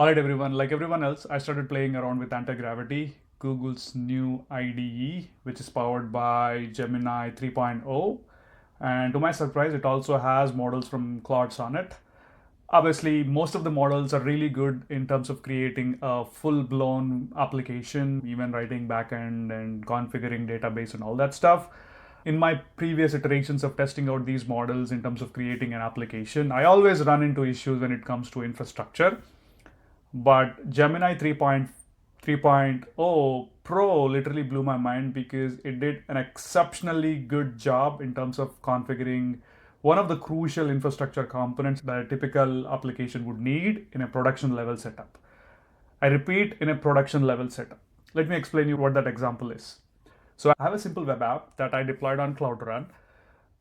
Alright everyone, like everyone else, I started playing around with Anti-Gravity, Google's new IDE, which is powered by Gemini 3.0. And to my surprise, it also has models from Claude on it. Obviously, most of the models are really good in terms of creating a full-blown application, even writing backend and configuring database and all that stuff. In my previous iterations of testing out these models in terms of creating an application, I always run into issues when it comes to infrastructure. But Gemini 3.0 Pro literally blew my mind because it did an exceptionally good job in terms of configuring one of the crucial infrastructure components that a typical application would need in a production level setup. I repeat, in a production level setup. Let me explain you what that example is. So I have a simple web app that I deployed on Cloud Run.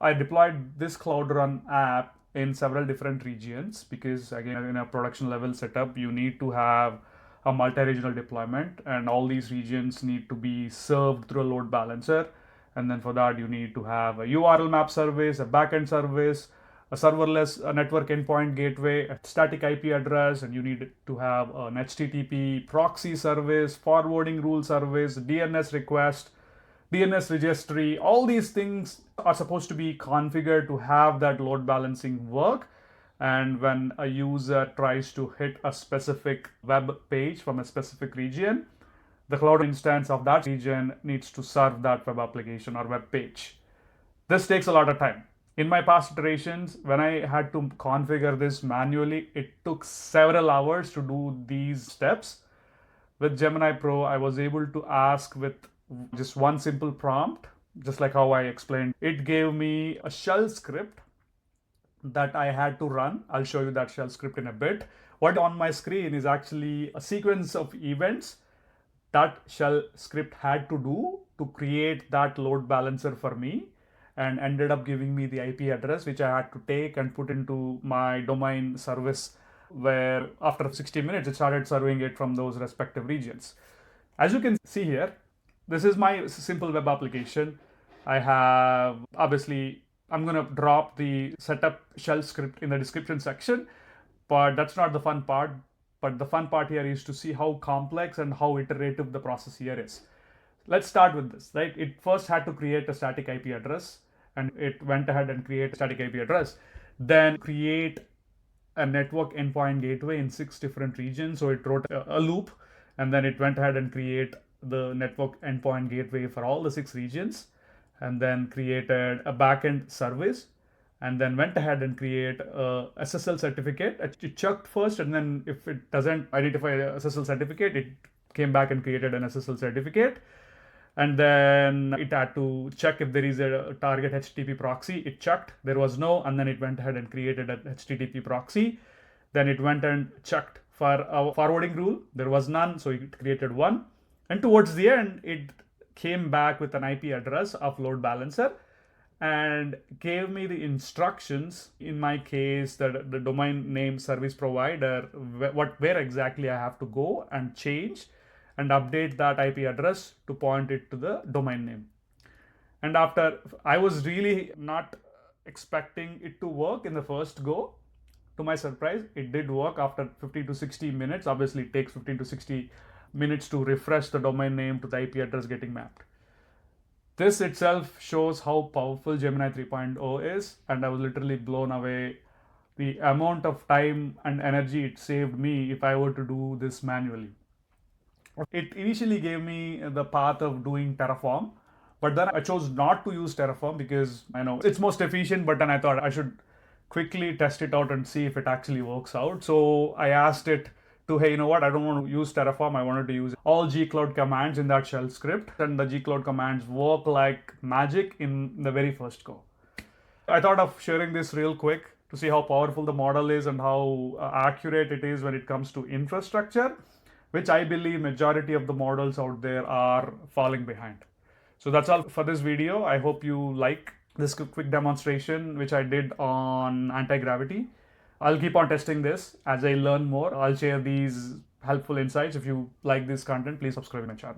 I deployed this Cloud Run app in several different regions because, again, in a production level setup, you need to have a multi-regional deployment, and all these regions need to be served through a load balancer. And then for that, you need to have a URL map service, a backend service, a serverless network endpoint gateway, a static IP address, and you need to have an HTTP proxy service, forwarding rule service, DNS request, DNS registry. All these things are supposed to be configured to have that load balancing work. And when a user tries to hit a specific web page from a specific region, the cloud instance of that region needs to serve that web application or web page. This takes a lot of time. In my past iterations, when I had to configure this manually, it took several hours to do these steps. With Gemini Pro, I was able to ask with just one simple prompt, just like how I explained. It gave me a shell script that I had to run. I'll show you that shell script in a bit. What on my screen is actually a sequence of events that shell script had to do to create that load balancer for me, and ended up giving me the IP address, which I had to take and put into my domain service, where after 60 minutes, it started serving it from those respective regions. As you can see here, this is my simple web application. I have, obviously, I'm going to drop the setup shell script in the description section, but that's not the fun part. But the fun part here is to see how complex and how iterative the process here is. Let's start with this, right? It first had to create a static IP address, and it went ahead and create a static IP address, then create a network endpoint gateway in 6 different regions. So it wrote a loop, and then it went ahead and create the network endpoint gateway for all the 6 regions, and then created a backend service, and then went ahead and create a SSL certificate. It checked first, and then if it doesn't identify a SSL certificate, it came back and created an SSL certificate. And then it had to check if there is a target HTTP proxy. It checked, there was no, and then it went ahead and created a HTTP proxy. Then it went and checked for a forwarding rule. There was none, so it created one. And towards the end, it came back with an IP address of load balancer and gave me the instructions, in my case, that the domain name service provider, where exactly I have to go and change and update that IP address to point it to the domain name. And after, I was really not expecting it to work in the first go. To my surprise, it did work after 50 to 60 minutes. Obviously, it takes 15 to 60 minutes to refresh the domain name to the IP address getting mapped. This itself shows how powerful Gemini 3.0 is, and I was literally blown away the amount of time and energy it saved me if I were to do this manually. It initially gave me the path of doing Terraform, but then I chose not to use Terraform because I know it's most efficient, but then I thought I should quickly test it out and see if it actually works out. So I asked it to, hey, you know what, I don't want to use Terraform. I wanted to use all GCloud commands in that shell script, and the GCloud commands work like magic in the very first go. I thought of sharing this real quick to see how powerful the model is and how accurate it is when it comes to infrastructure, which I believe majority of the models out there are falling behind. So that's all for this video. I hope you like this quick demonstration which I did on Anti-Gravity. I'll keep on testing this as I learn more. I'll share these helpful insights. If you like this content, please subscribe to my channel.